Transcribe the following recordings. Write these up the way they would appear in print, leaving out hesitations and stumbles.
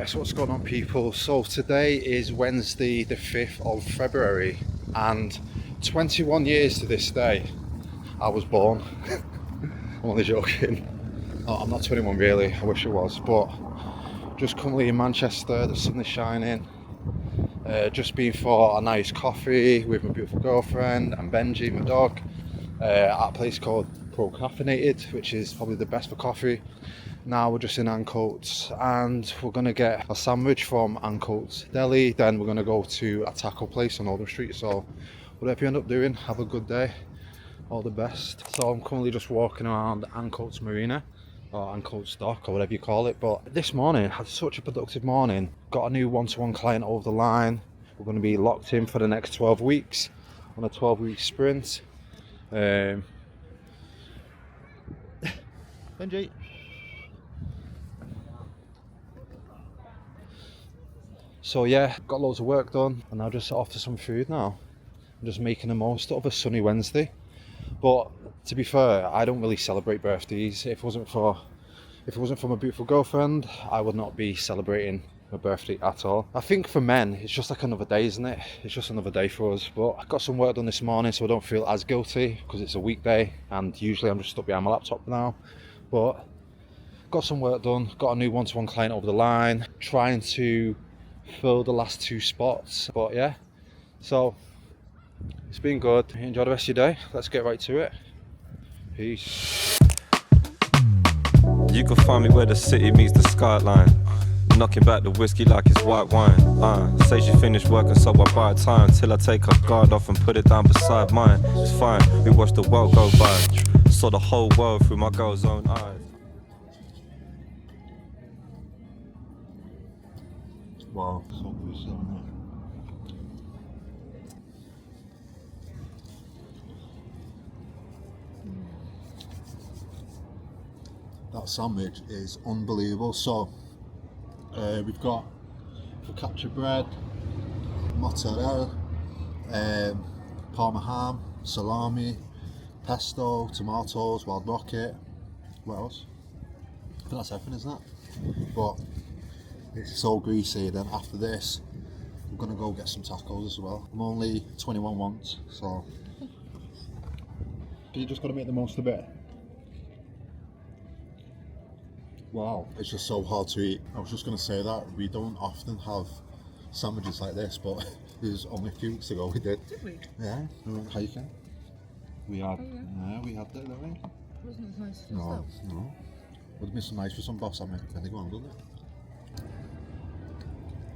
Yes, what's going on, people? So today is Wednesday the 5th of February and 21 years to this day I was born. I'm only joking. No, I'm not 21 really, I wish I was, but just currently in Manchester, the sun is shining. Just been for a nice coffee with my beautiful girlfriend and Benji, my dog, at a place called Pro-Caffeinated, which is probably the best for coffee. Now we're just in Ancoats and we're going to get a sandwich from Ancoats Deli, then we're going to go to a taco place on Oldham Street. So whatever you end up doing, have a good day, all the best. So I'm currently just walking around Ancoats Marina, or Ancoats Dock, or whatever you call it. But this morning, had such a productive morning. Got a new one-to-one client over the line. We're going to be locked in for the next 12 weeks on a 12-week sprint. Benji. So yeah, got loads of work done and now just off to some food now. I'm just making the most of a sunny Wednesday. But to be fair, I don't really celebrate birthdays. If it wasn't for my beautiful girlfriend, I would not be celebrating my birthday at all. I think for men, it's just like another day, isn't it? It's just another day for us. But I got some work done this morning, so I don't feel as guilty because it's a weekday and usually I'm just stuck behind my laptop now. But got some work done, got a new one-to-one client over the line, trying to fill the last 2 spots. But yeah, so it's been good. Enjoy the rest of your day. Let's get right to it. Peace. You can find me where the city meets the skyline, knocking back the whiskey like it's white wine. Say she finished working, so I buy time till I take her guard off and put it down beside mine. It's fine, we watch the world go by, saw the whole world through my girl's own eyes. Wow, so good, isn't it? That sandwich is unbelievable. So we've got focaccia bread, mozzarella, parma ham, salami, pesto, tomatoes, wild rocket. What else? I think that's everything, isn't it? But it's so greasy. Then after this, we're gonna go get some tacos as well. I'm only 21 once, so you just gotta make the most of it. Wow, it's just so hard to eat. I was just gonna say that we don't often have sandwiches like this, but there's only a few weeks ago we did. Did we? Yeah, we went hiking. We had, yeah, we had that, didn't we? Wasn't as nice as No, no. Would have been so nice for some boss, I mean, when they go on, wouldn't it?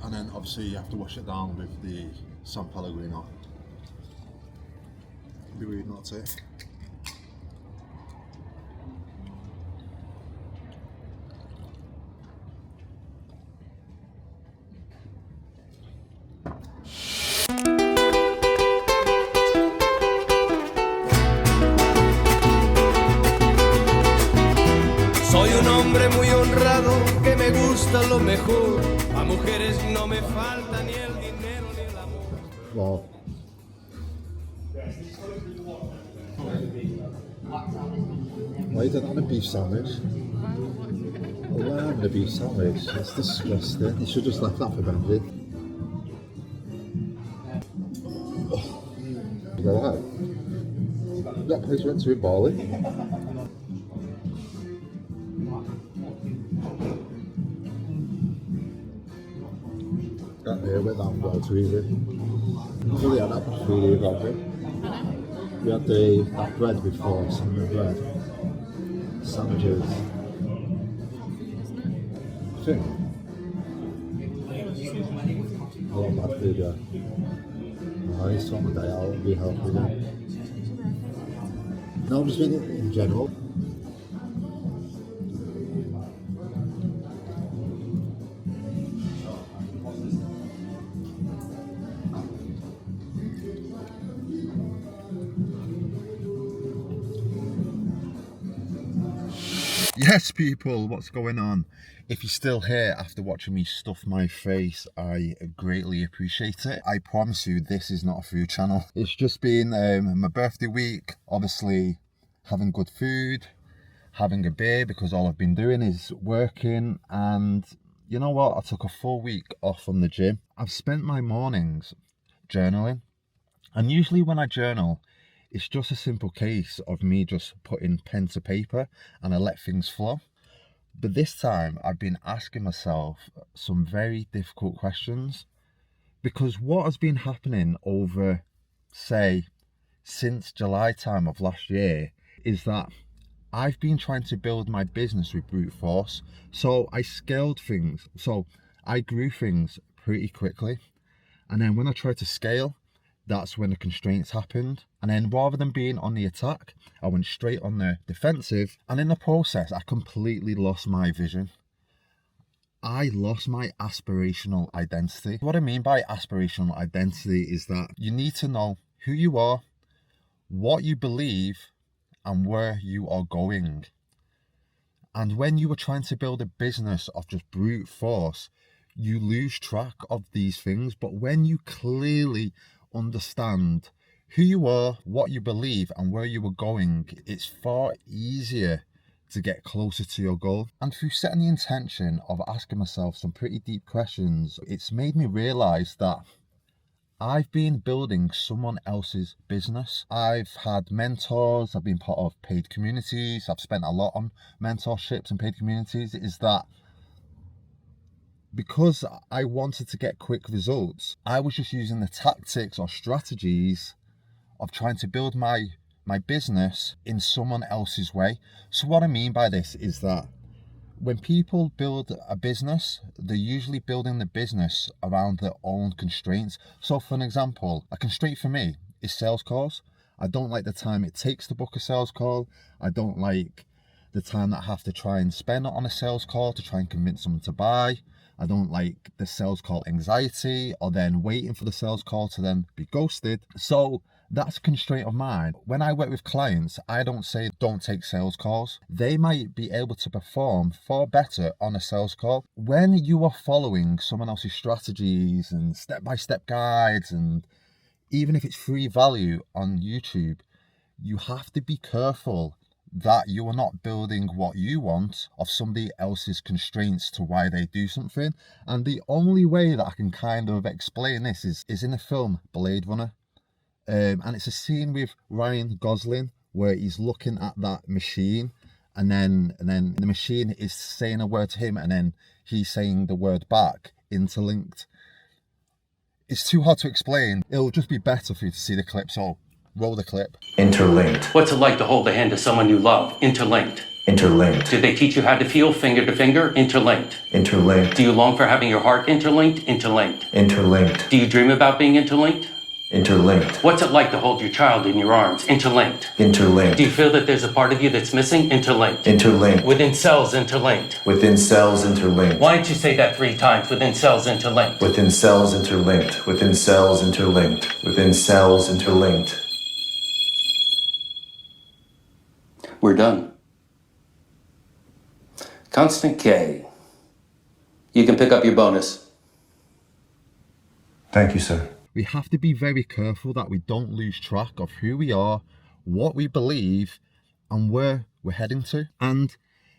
And then obviously you have to wash it down with the San Pellegrino. Be weird not to. Soy un hombre muy honrado que me gusta lo mejor. A mujeres no me falta ni el dinero ni el amor. Wow. Why you done on a beef sandwich? A lamb and a beef sandwich? That's disgusting. You should just left that for Benji. You go ahead. That place we went to in Bali. That there went down well too easy. Really had that much food here, probably. We had that bread before, some of the bread. Sandwiches. I think. A lot of bad food, yeah. I need to sort my day out and be healthy then. No, I'm just thinking in general. Yes, people, what's going on? If you're still here after watching me stuff my face, I greatly appreciate it. I promise you, this is not a food channel. It's just been my birthday week, obviously having good food, having a beer because all I've been doing is working, and you know what, I took a full week off from the gym. I've spent my mornings journaling, and usually when I journal, it's just a simple case of me just putting pen to paper and I let things flow. But this time I've been asking myself some very difficult questions, because what has been happening over, say, since July time of last year is that I've been trying to build my business with brute force. So I scaled things. So I grew things pretty quickly. And then when I tried to scale, that's when the constraints happened. And then rather than being on the attack, I went straight on the defensive. And in the process, I completely lost my vision. I lost my aspirational identity. What I mean by aspirational identity is that you need to know who you are, what you believe, and where you are going. And when you are trying to build a business of just brute force, you lose track of these things. But when you clearly understand who you are, what you believe, and where you are going, it's far easier to get closer to your goal. And through setting the intention of asking myself some pretty deep questions, it's made me realize that I've been building someone else's business. I've had mentors, I've been part of paid communities, I've spent a lot on mentorships and paid communities. Is that because I wanted to get quick results, I was just using the tactics or strategies of trying to build my business in someone else's way. So what I mean by this is that when people build a business, they're usually building the business around their own constraints. So for an example, a constraint for me is sales calls. I don't like the time it takes to book a sales call. I don't like the time that I have to try and spend on a sales call to try and convince someone to buy. I don't like the sales call anxiety, or then waiting for the sales call to then be ghosted. So that's a constraint of mine. When I work with clients, I don't say don't take sales calls. They might be able to perform far better on a sales call. When you are following someone else's strategies and step-by-step guides, and even if it's free value on YouTube, you have to be careful that you are not building what you want of somebody else's constraints to why they do something. And the only way that I can kind of explain this is in the film Blade Runner. And it's a scene with Ryan Gosling where he's looking at that machine, and then the machine is saying a word to him, and then he's saying the word back. Interlinked. It's too hard to explain. It'll just be better for you to see the clip. So roll the clip. Interlinked. What's it like to hold the hand of someone you love? Interlinked. Interlinked. Did they teach you how to feel finger to finger? Interlinked. Interlinked. Do you long for having your heart interlinked? Interlinked. Interlinked. Do you dream about being interlinked? Interlinked. What's it like to hold your child in your arms? Interlinked. Interlinked. Do you feel that there's a part of you that's missing? Interlinked. Interlinked. Within cells interlinked. Within cells interlinked. Why don't you say that 3 times? Within cells interlinked. Within cells interlinked. Within cells interlinked. Within cells interlinked. We're done. Constant K. You can pick up your bonus. Thank you, sir. We have to be very careful that we don't lose track of who we are, what we believe, and where we're heading to. And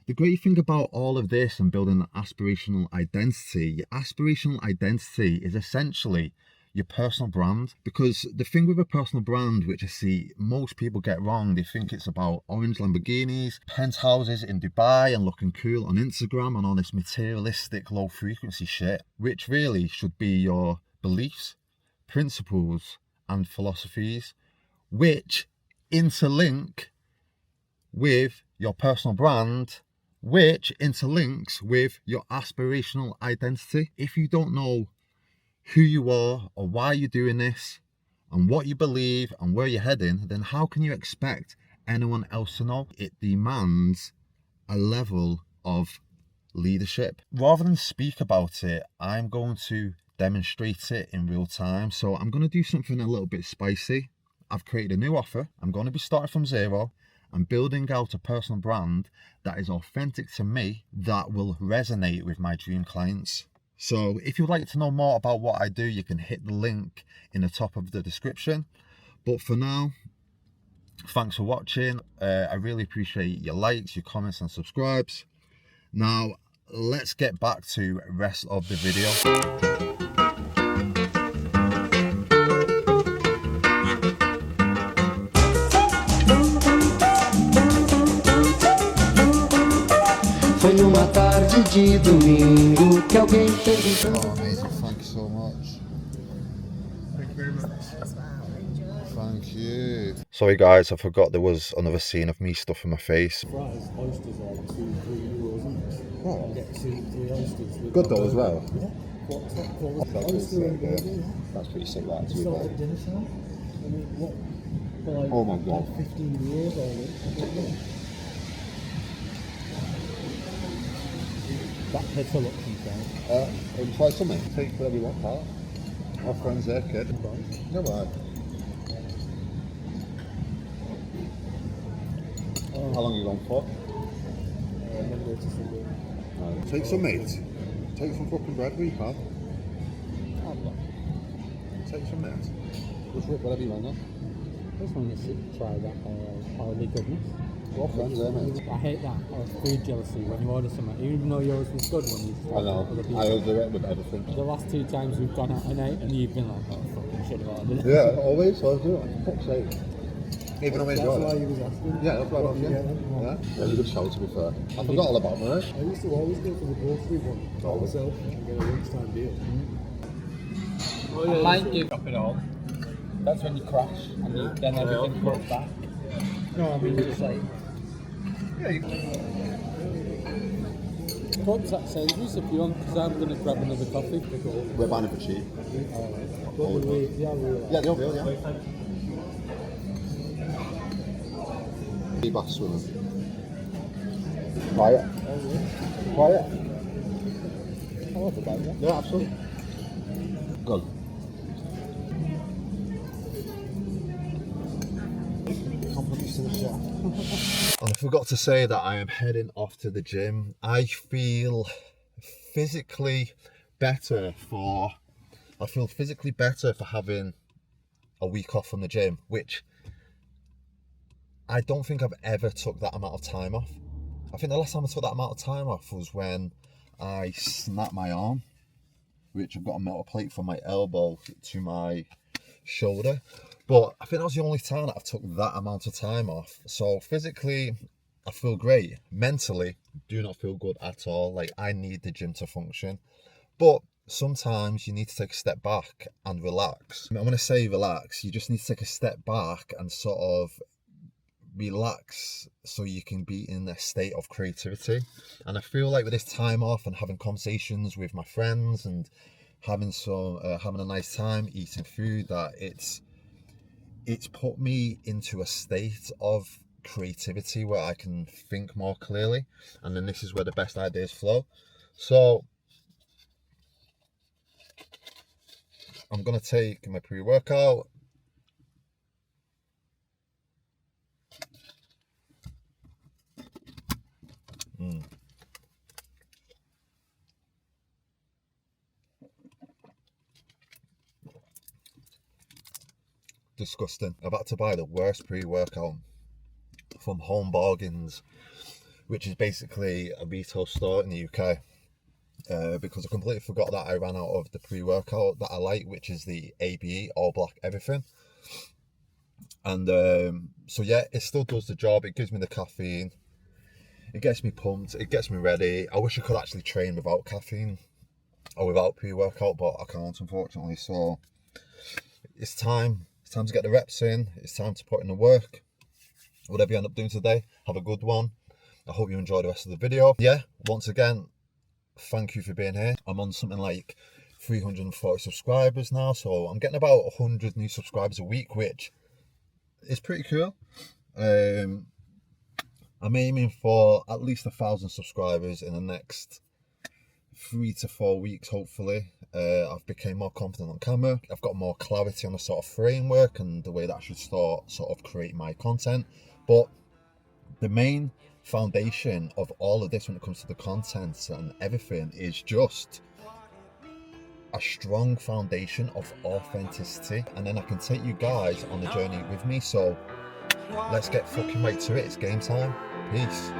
the great thing about all of this and building an aspirational identity, your aspirational identity is essentially your personal brand. Because the thing with a personal brand, which I see most people get wrong, they think it's about orange Lamborghinis, penthouses in Dubai, and looking cool on Instagram, and all this materialistic low frequency shit, which really should be your beliefs, principles, and philosophies, which interlink with your personal brand, which interlinks with your aspirational identity. If you don't know who you are or why you're doing this and what you believe and where you're heading, then how can you expect anyone else to know? It demands a level of leadership. Rather than speak about it, I'm going to demonstrate it in real time. So I'm going to do something a little bit spicy. I've created a new offer. I'm going to be starting from zero and building out a personal brand that is authentic to me, that will resonate with my dream clients. So if you'd like to know more about what I do, you can hit the link in the top of the description. But for now, thanks for watching. I really appreciate your likes, your comments and subscribes. Now, let's get back to rest of the video. Foi numa tarde de domingo que alguém perguntou. Oh, amazing. Thank you so much. Thank you very much. Thank you. Sorry guys, I forgot there was another scene of me stuffing my face. Fries, oysters are like €2-3, isn't it? Oh. Get 2-3 oysters. With Good though as well. Yeah. What oyster and burger? That's pretty sick, that, to be Start fair. at dinner time. I mean, what? For like, Oh my God. 15 years or that head full up sometimes. Try something. Take whatever you want, pal. Our friends there, kid. No bad. How long are you going for? Monday to Sunday. Take some, mate. Take some fucking bread, will you, pal? Take some, mate. Just rip whatever you want, though. I just want to try that holiday goodness. Our friends there, mate. I hate that food jealousy when you order something, even though yours was good when you I know. other people. I do it with everything. The last 2 times we've gone out and ate and you've been like, oh fucking should have ordered it. Yeah, always. I do it. Fuck's sake. Even though I That's enjoy why it. you was asking. Yeah, that's right. What you Yeah. get then? Yeah. Really good show, to be fair. I forgot all about it. I used to always go for the grocery one by myself and get a lunchtime deal. I might give up it all. That's when you crash and then everything comes back. No, I mean just like what's that Sainsbury's if you want, because I'm going to grab another coffee. We're buying it for cheap. Yeah, the overall, yeah. Sea bass swimming. Try it. Try it. I love about that. Yeah, absolutely. Good. Compliments to the chef. And I forgot to say that I am heading off to the gym. I feel physically better for having a week off from the gym, which I don't think I've ever took that amount of time off. I think the last time I took that amount of time off was when I snapped my arm, which I've got a metal plate from my elbow to my shoulder. But I think that was the only time that I've took that amount of time off. So physically, I feel great. Mentally, do not feel good at all. Like, I need the gym to function. But sometimes you need to take a step back and relax. I mean, when I say relax, you just need to take a step back and sort of relax so you can be in a state of creativity. And I feel like with this time off and having conversations with my friends and having a nice time eating food, that it's put me into a state of creativity where I can think more clearly, and then this is where the best ideas flow. So I'm gonna take my pre-workout. Disgusting. I've had to buy the worst pre-workout from Home Bargains, which is basically a retail store in the UK, because I completely forgot that I ran out of the pre-workout that I like, which is the ABE, all black everything. And so yeah, it still does the job. It gives me the caffeine, it gets me pumped, it gets me ready. I wish I could actually train without caffeine or without pre-workout, but I can't, unfortunately. So it's time to get the reps in. It's time to put in the work. Whatever you end up doing today, have a good one. I hope you enjoy the rest of the video. Yeah, once again, thank you for being here. I'm on something like 340 subscribers now, so I'm getting about 100 new subscribers a week, which is pretty cool. I'm aiming for at least 1,000 subscribers in the next 3 to 4 weeks, hopefully. I've become more confident on camera. I've got more clarity on the sort of framework and the way that I should sort of create my content. But the main foundation of all of this when it comes to the content and everything is just a strong foundation of authenticity, and then I can take you guys on the journey with me. So let's get fucking right to it. It's game time. Peace.